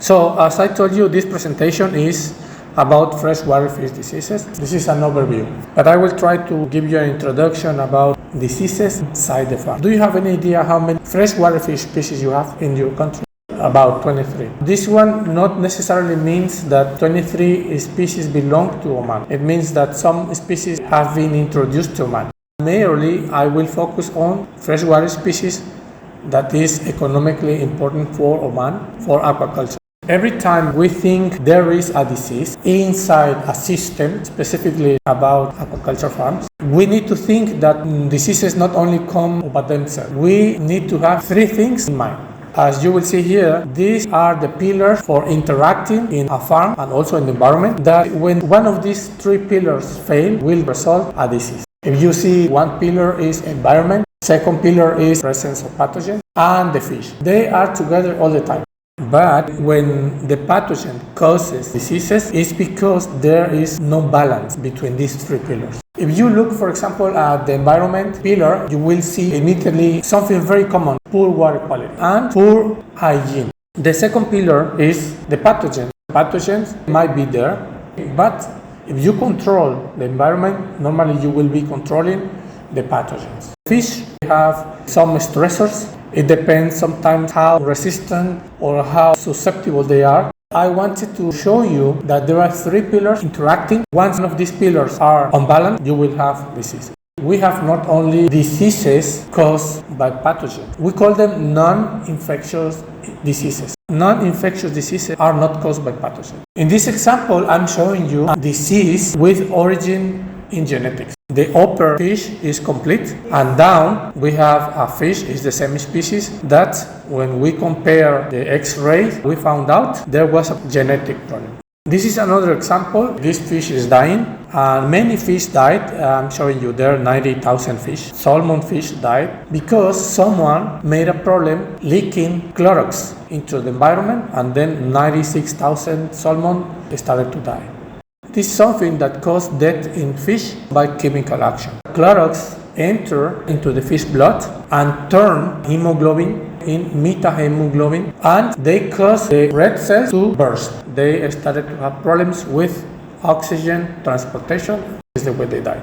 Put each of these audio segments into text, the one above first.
So as I told you, this presentation is about freshwater fish diseases. This is an overview, but I will try to give you an introduction about diseases inside the farm. Do you have any idea how many freshwater fish species you have in your country? About 23. This one not necessarily means that 23 species belong to Oman. It means that some species have been introduced to Oman. Mainly, I will focus on freshwater species that is economically important for Oman, for aquaculture. Every time we think there is a disease inside a system, specifically about aquaculture farms, we need to think that diseases not only come by themselves. We need to have three things in mind. As you will see here, these are the pillars for interacting in a farm and also in the environment, that when one of these three pillars fail, will result a disease. If you see, one pillar is environment, second pillar is presence of pathogen, and the fish. They are together all the time. But when the pathogen causes diseases, it's because there is no balance between these three pillars. If you look, for example, at the environment pillar, you will see immediately something very common: poor water quality and poor hygiene. The second pillar is the pathogen. Pathogens might be there, but if you control the environment, normally you will be controlling the pathogens. Fish have some stressors. It depends sometimes how resistant or how susceptible they are. I wanted to show you that there are three pillars interacting. Once one of these pillars are unbalanced, you will have disease. We have not only diseases caused by pathogens. We call them non-infectious diseases. Non-infectious diseases are not caused by pathogens. In this example, I'm showing you a disease with origin in genetics. The upper fish is complete, and down we have a fish, is the same species, that when we compare the X-rays, we found out there was a genetic problem. This is another example. This fish is dying, and many fish died. I'm showing you there 90,000 fish. Salmon fish died because someone made a problem leaking Clorox into the environment, and then 96,000 salmon started to die. This is something that caused death in fish by chemical action. Clorox enter into the fish blood and turn hemoglobin in metahemoglobin, and they cause the red cells to burst. They started to have problems with oxygen transportation. This is the way they die.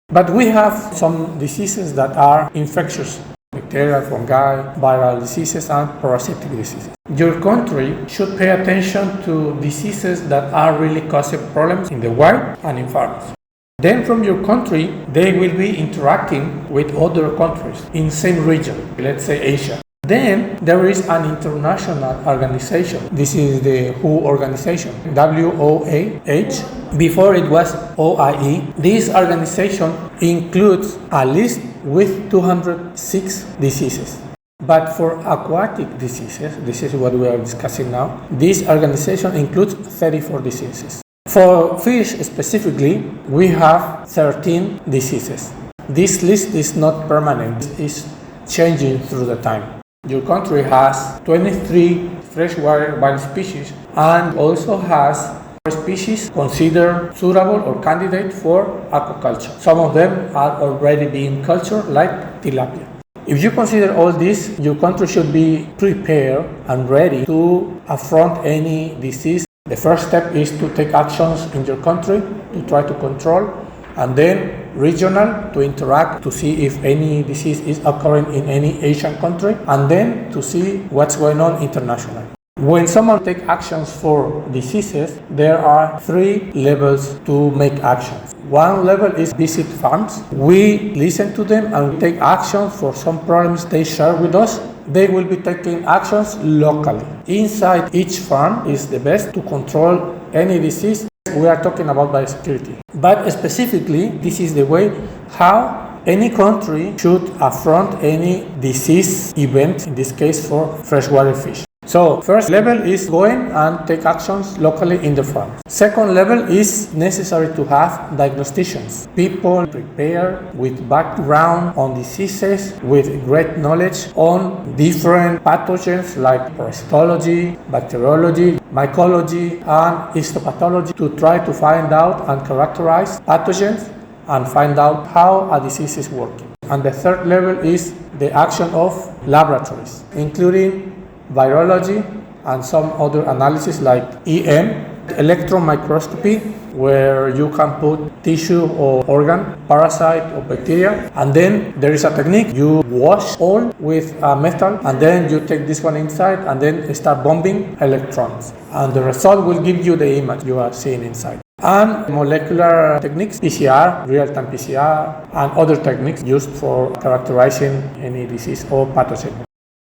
But we have some diseases that are infectious: bacterial, fungi, viral diseases, and parasitic diseases. Your country should pay attention to diseases that are really causing problems in the wild and in farms. Then from your country, they will be interacting with other countries in same region, let's say Asia. Then there is an international organization. This is the WHO organization, WOAH. Before it was OIE. This organization includes a list with 206 diseases. But for aquatic diseases, this is what we are discussing now, this organization includes 34 diseases. For fish specifically, we have 13 diseases. This list is not permanent, it is changing through the time. Your country has 23 freshwater wild species and also has species considered suitable or candidate for aquaculture. Some of them are already being cultured, like tilapia. If you consider all this, your country should be prepared and ready to affront any disease. The first step is to take actions in your country to try to control, and then regional to interact to see if any disease is occurring in any Asian country, and then to see what's going on internationally. When someone takes actions for diseases, there are three levels to make actions. One level is visit farms. We listen to them and we take actions for some problems they share with us. They will be taking actions locally. Inside each farm is the best to control any disease. We are talking about biosecurity. But specifically, this is the way how any country should affront any disease event, in this case for freshwater fish. So first level is going and take actions locally in the farm. Second level is necessary to have diagnosticians, people prepared with background on diseases, with great knowledge on different pathogens like parasitology, bacteriology, mycology, and histopathology to try to find out and characterize pathogens and find out how a disease is working. And the third level is the action of laboratories, including virology and some other analysis like EM, electron microscopy, where you can put tissue or organ, parasite or bacteria, and then there is a technique. You wash all with a metal, and then you take this one inside and then start bombing electrons, and the result will give you the image you are seeing inside. And molecular techniques, PCR, real-time PCR, and other techniques used for characterizing any disease or pathogen.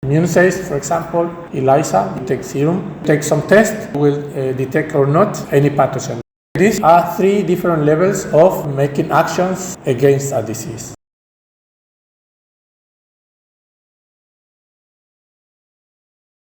Immunoassays, for example, ELISA, you take serum, take some test, will detect or not any pathogen. These are 3 different levels of making actions against a disease.